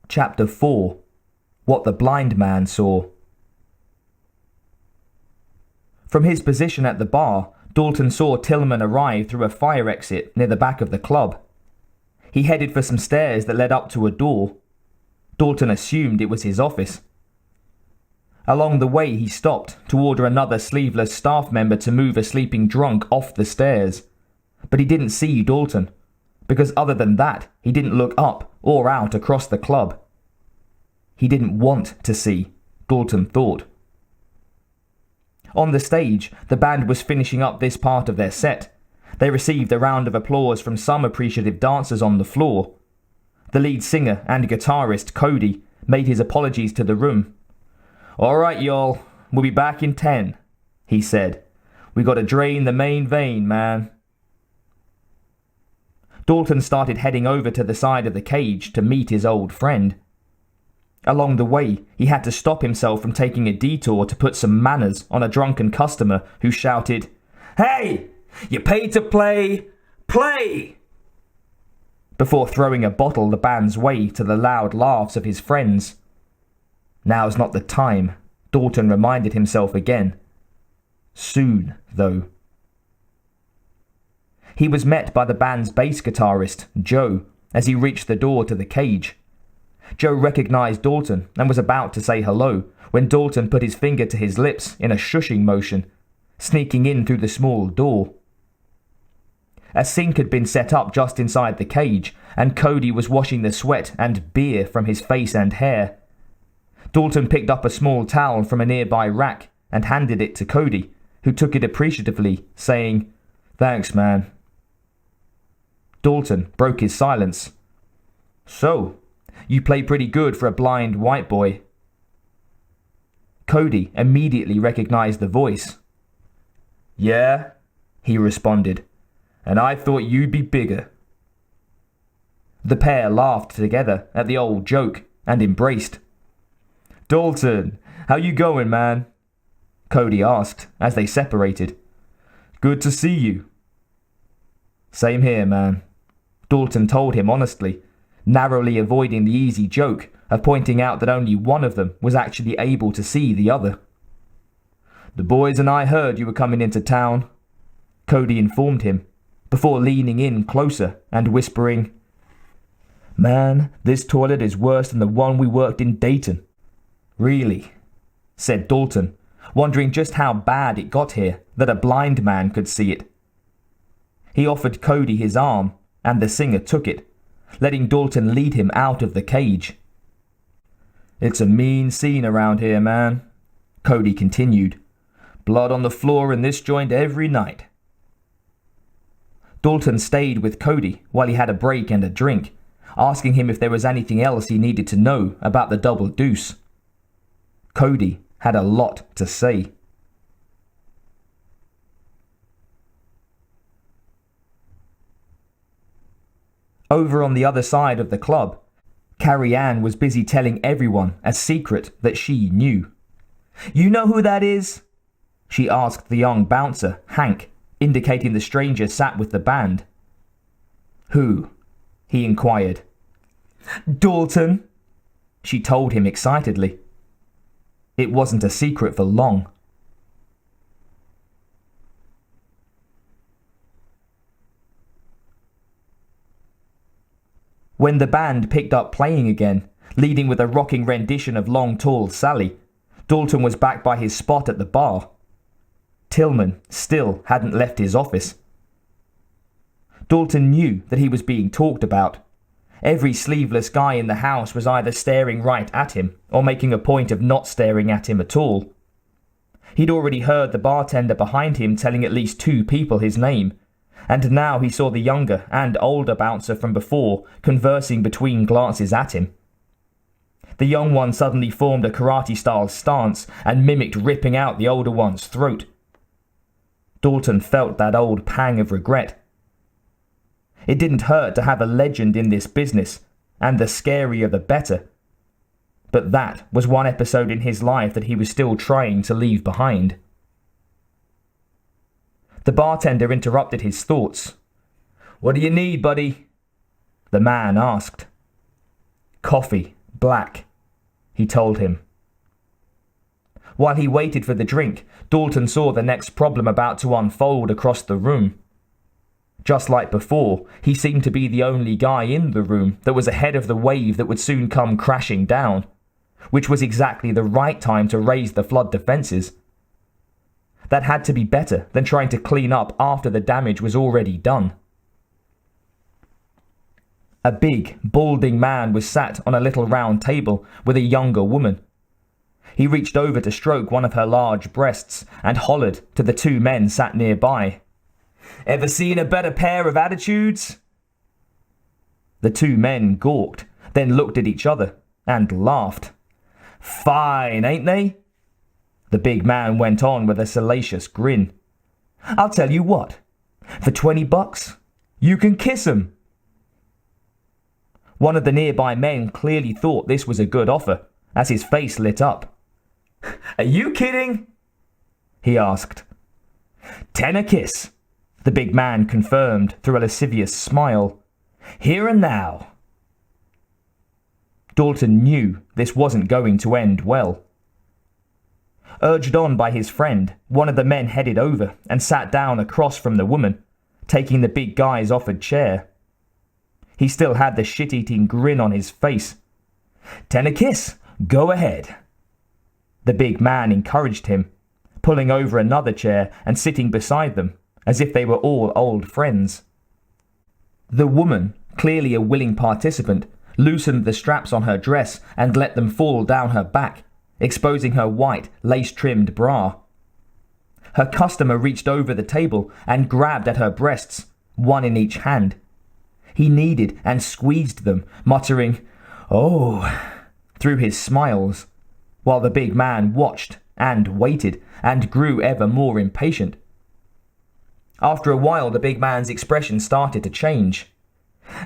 Chapter 4. What the Blind Man Saw. From his position at the bar, Dalton saw Tillman arrive through a fire exit near the back of the club. He headed for some stairs that led up to a door. Dalton assumed it was his office. Along the way, he stopped to order another sleeveless staff member to move a sleeping drunk off the stairs. But he didn't see Dalton, because other than that, he didn't look up or out across the club. He didn't want to see, Dalton thought. On the stage, the band was finishing up this part of their set. They received a round of applause from some appreciative dancers on the floor. The lead singer and guitarist, Cody, made his apologies to the room. "All right, y'all, we'll be back in 10, he said. "We gotta drain the main vein, man." Dalton started heading over to the side of the cage to meet his old friend. Along the way, he had to stop himself from taking a detour to put some manners on a drunken customer who shouted, "Hey, you paid to play, play!" before throwing a bottle the band's way to the loud laughs of his friends. Now's not the time, Dalton reminded himself again. Soon, though. He was met by the band's bass guitarist, Joe, as he reached the door to the cage. Joe recognized Dalton and was about to say hello when Dalton put his finger to his lips in a shushing motion, sneaking in through the small door. A sink had been set up just inside the cage, and Cody was washing the sweat and beer from his face and hair. Dalton picked up a small towel from a nearby rack and handed it to Cody, who took it appreciatively, saying, "Thanks, man." Dalton broke his silence. "So, you play pretty good for a blind white boy." Cody immediately recognized the voice. "Yeah," he responded, "and I thought you'd be bigger." The pair laughed together at the old joke and embraced. "Dalton, how you going, man?" Cody asked as they separated. "Good to see you." "Same here, man," Dalton told him honestly, narrowly avoiding the easy joke of pointing out that only one of them was actually able to see the other. "The boys and I heard you were coming into town," Cody informed him, before leaning in closer and whispering, "Man, this toilet is worse than the one we worked in Dayton." "Really?" said Dalton, wondering just how bad it got here that a blind man could see it. He offered Cody his arm, and the singer took it, letting Dalton lead him out of the cage. "It's a mean scene around here, man," Cody continued. "Blood on the floor in this joint every night." Dalton stayed with Cody while he had a break and a drink, asking him if there was anything else he needed to know about the double deuce. Cody had a lot to say. Over on the other side of the club, Carrie Ann was busy telling everyone a secret that she knew. "You know who that is?" she asked the young bouncer, Hank, indicating the stranger sat with the band. "Who?" he inquired. "Dalton," she told him excitedly. It wasn't a secret for long. When the band picked up playing again, leading with a rocking rendition of Long Tall Sally, Dalton was back by his spot at the bar. Tillman still hadn't left his office. Dalton knew that he was being talked about. Every sleeveless guy in the house was either staring right at him or making a point of not staring at him at all. He'd already heard the bartender behind him telling at least 2 people his name, and now he saw the younger and older bouncer from before conversing between glances at him. The young one suddenly formed a karate-style stance and mimicked ripping out the older one's throat. Dalton felt that old pang of regret. It didn't hurt to have a legend in this business, and the scarier the better. But that was one episode in his life that he was still trying to leave behind. The bartender interrupted his thoughts. "What do you need, buddy?" the man asked. "Coffee," Black, he told him. While he waited for the drink, Dalton saw the next problem about to unfold across the room. Just like before, he seemed to be the only guy in the room that was ahead of the wave that would soon come crashing down, which was exactly the right time to raise the flood defences. That had to be better than trying to clean up after the damage was already done. A big, balding man was sat on a little round table with a younger woman. He reached over to stroke one of her large breasts and hollered to the two men sat nearby. "Ever seen a better pair of attitudes?" The two men gawked, then looked at each other and laughed. "Fine, ain't they?" The big man went on with a salacious grin. "I'll tell you what, for $20, you can kiss 'em." One of the nearby men clearly thought this was a good offer, as his face lit up. "Are you kidding?" he asked. "10 a kiss," the big man confirmed through a lascivious smile. "Here and now." Dalton knew this wasn't going to end well. Urged on by his friend, one of the men headed over and sat down across from the woman, taking the big guy's offered chair. He still had the shit-eating grin on his face. "10 a kiss, go ahead." The big man encouraged him, pulling over another chair and sitting beside them, as if they were all old friends. The woman, clearly a willing participant, loosened the straps on her dress and let them fall down her back, exposing her white, lace-trimmed bra. Her customer reached over the table and grabbed at her breasts, one in each hand. He kneaded and squeezed them, muttering, "Oh," through his smiles, while the big man watched and waited and grew ever more impatient. After a while, the big man's expression started to change.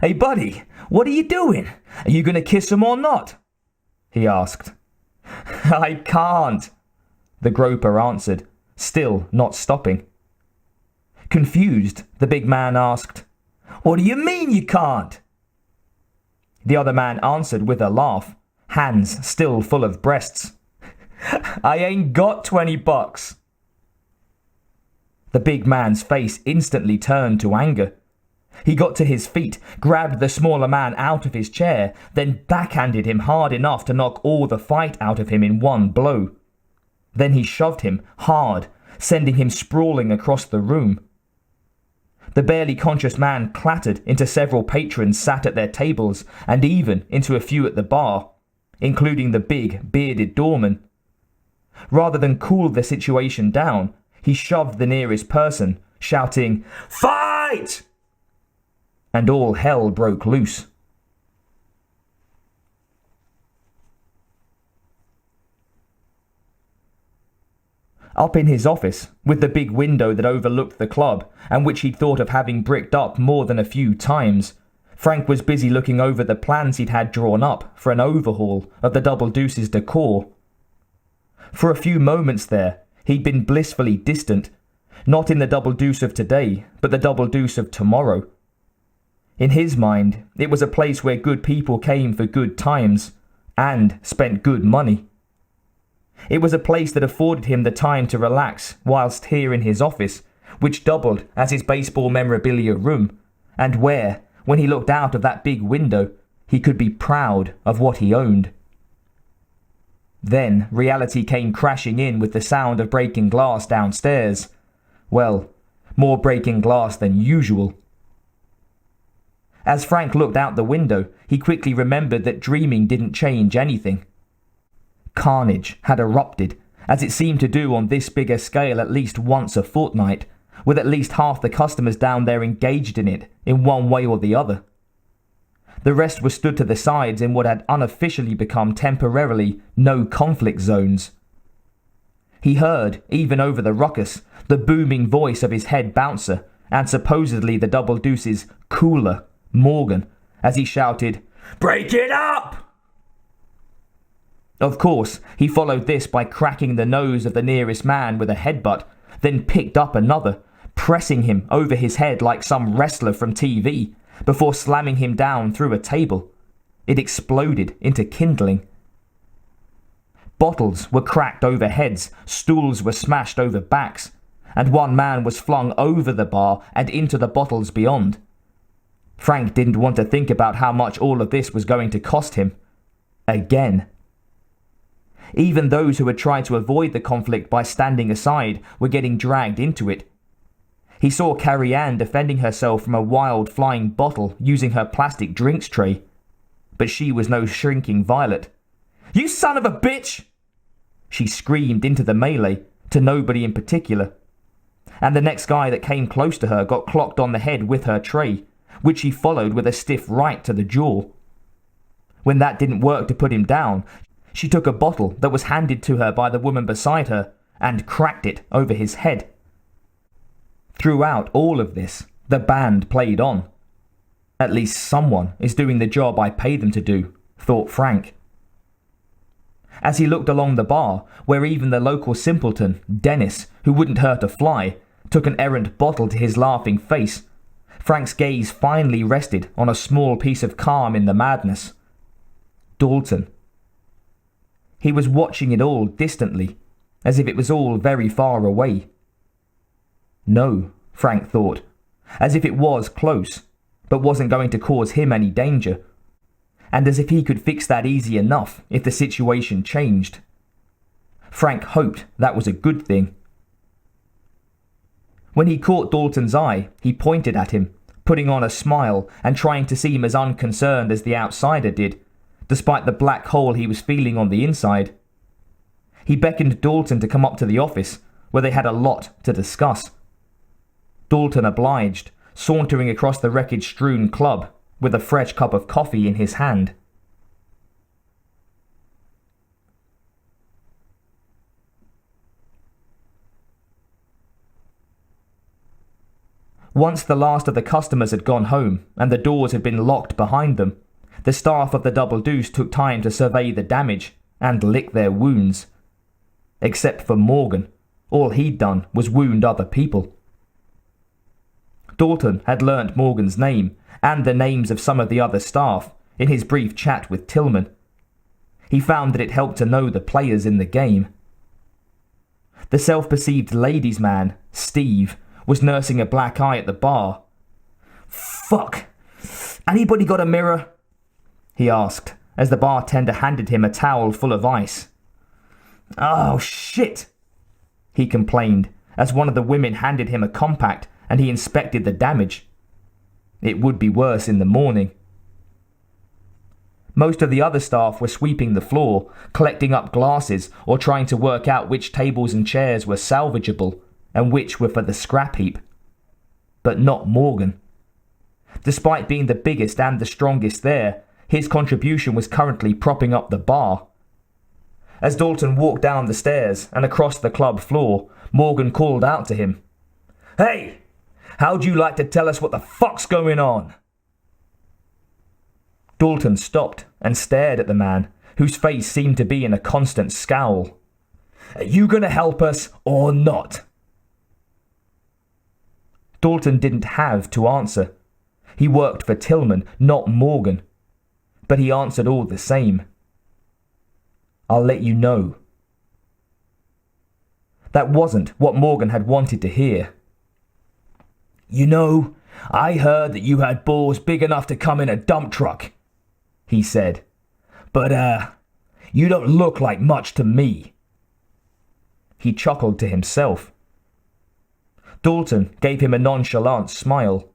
"Hey, buddy, what are you doing? Are you going to kiss him or not?" he asked. "I can't," the groper answered, still not stopping. Confused, the big man asked, "What do you mean you can't?" The other man answered with a laugh, hands still full of breasts. "I ain't got $20. The big man's face instantly turned to anger. He got to his feet, grabbed the smaller man out of his chair, then backhanded him hard enough to knock all the fight out of him in one blow. Then he shoved him hard, sending him sprawling across the room. The barely conscious man clattered into several patrons sat at their tables and even into a few at the bar, including the big, bearded doorman. Rather than cool the situation down, he shoved the nearest person, shouting, "Fight!" And all hell broke loose. Up in his office, with the big window that overlooked the club, and which he'd thought of having bricked up more than a few times, Frank was busy looking over the plans he'd had drawn up for an overhaul of the Double Deuce's decor. For a few moments there, he'd been blissfully distant, not in the Double Deuce of today, but the Double Deuce of tomorrow. In his mind, it was a place where good people came for good times, and spent good money. It was a place that afforded him the time to relax whilst here in his office, which doubled as his baseball memorabilia room, and where, when he looked out of that big window, he could be proud of what he owned. Then reality came crashing in with the sound of breaking glass downstairs. Well, more breaking glass than usual. As Frank looked out the window, he quickly remembered that dreaming didn't change anything. Carnage had erupted, as it seemed to do on this bigger scale at least once a fortnight, with at least half the customers down there engaged in it, in one way or the other. The rest were stood to the sides in what had unofficially become temporarily no-conflict zones. He heard, even over the ruckus, the booming voice of his head bouncer, and supposedly the Double Deuce's cooler, Morgan, as he shouted, "Break it up!" Of course, he followed this by cracking the nose of the nearest man with a headbutt, then picked up another, pressing him over his head like some wrestler from TV, before slamming him down through a table. it exploded into kindling. Bottles were cracked over heads, stools were smashed over backs, and one man was flung over the bar and into the bottles beyond. Frank didn't want to think about how much all of this was going to cost him. Again. Even those who had tried to avoid the conflict by standing aside were getting dragged into it. He saw Carrie Ann defending herself from a wild flying bottle using her plastic drinks tray. But she was no shrinking violet. "You son of a bitch!" she screamed into the melee, to nobody in particular. And the next guy that came close to her got clocked on the head with her tray, which she followed with a stiff right to the jaw. When that didn't work to put him down, she took a bottle that was handed to her by the woman beside her and cracked it over his head. Throughout all of this, the band played on. At least someone is doing the job I pay them to do, thought Frank. As he looked along the bar, where even the local simpleton, Dennis, who wouldn't hurt a fly, took an errant bottle to his laughing face, Frank's gaze finally rested on a small piece of calm in the madness. Dalton. He was watching it all distantly, as if it was all very far away. No, Frank thought, as if it was close, but wasn't going to cause him any danger, and as if he could fix that easy enough if the situation changed. Frank hoped that was a good thing. When he caught Dalton's eye, he pointed at him, putting on a smile and trying to seem as unconcerned as the outsider did, despite the black hole he was feeling on the inside. He beckoned Dalton to come up to the office, where they had a lot to discuss. Dalton obliged, sauntering across the wreckage-strewn club with a fresh cup of coffee in his hand. Once the last of the customers had gone home and the doors had been locked behind them, the staff of the Double Deuce took time to survey the damage and lick their wounds. Except for Morgan, all he'd done was wound other people. Dalton had learnt Morgan's name and the names of some of the other staff in his brief chat with Tillman. He found that it helped to know the players in the game. The self-perceived ladies' man, Steve, was nursing a black eye at the bar. "Fuck! Anybody got a mirror?" he asked, as the bartender handed him a towel full of ice. "Oh, shit!" he complained, as one of the women handed him a compact and he inspected the damage. It would be worse in the morning. Most of the other staff were sweeping the floor, collecting up glasses or trying to work out which tables and chairs were salvageable and which were for the scrap heap. But not Morgan. Despite being the biggest and the strongest there, his contribution was currently propping up the bar. As Dalton walked down the stairs and across the club floor, Morgan called out to him, "Hey, how'd you like to tell us what the fuck's going on?" Dalton stopped and stared at the man, whose face seemed to be in a constant scowl. "Are you going to help us or not?" Dalton didn't have to answer. He worked for Tillman, not Morgan. But he answered all the same. "I'll let you know." That wasn't what Morgan had wanted to hear. "You know, I heard that you had balls big enough to come in a dump truck," he said. "But, you don't look like much to me." He chuckled to himself. Dalton gave him a nonchalant smile.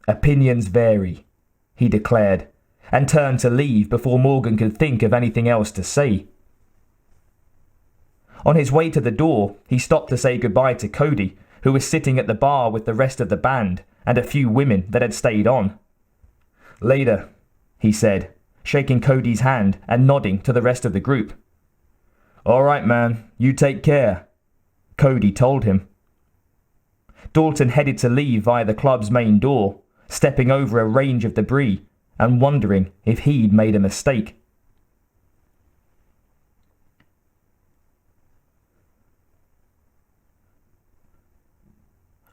"Opinions vary," he declared, and turned to leave before Morgan could think of anything else to say. On his way to the door, he stopped to say goodbye to Cody, who was sitting at the bar with the rest of the band and a few women that had stayed on. "Later," he said, shaking Cody's hand and nodding to the rest of the group. "All right, man, you take care," Cody told him. Dalton headed to leave via the club's main door, stepping over a range of debris and wondering if he'd made a mistake.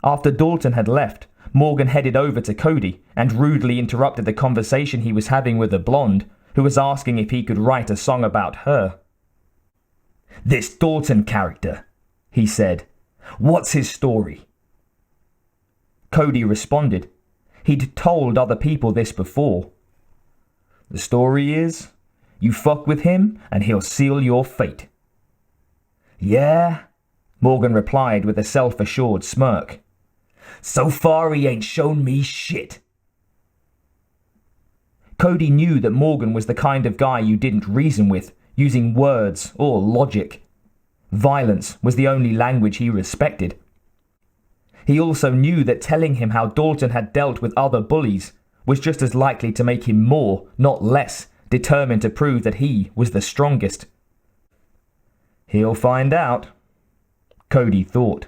After Dalton had left, Morgan headed over to Cody and rudely interrupted the conversation he was having with a blonde who was asking if he could write a song about her. "This Dalton character," he said. "What's his story?" Cody responded. He'd told other people this before. "The story is, you fuck with him and he'll seal your fate." "Yeah?" Morgan replied with a self-assured smirk. "So far he ain't shown me shit." Cody knew that Morgan was the kind of guy you didn't reason with, using words or logic. Violence was the only language he respected. He also knew that telling him how Dalton had dealt with other bullies was just as likely to make him more, not less, determined to prove that he was the strongest. He'll find out, Cody thought.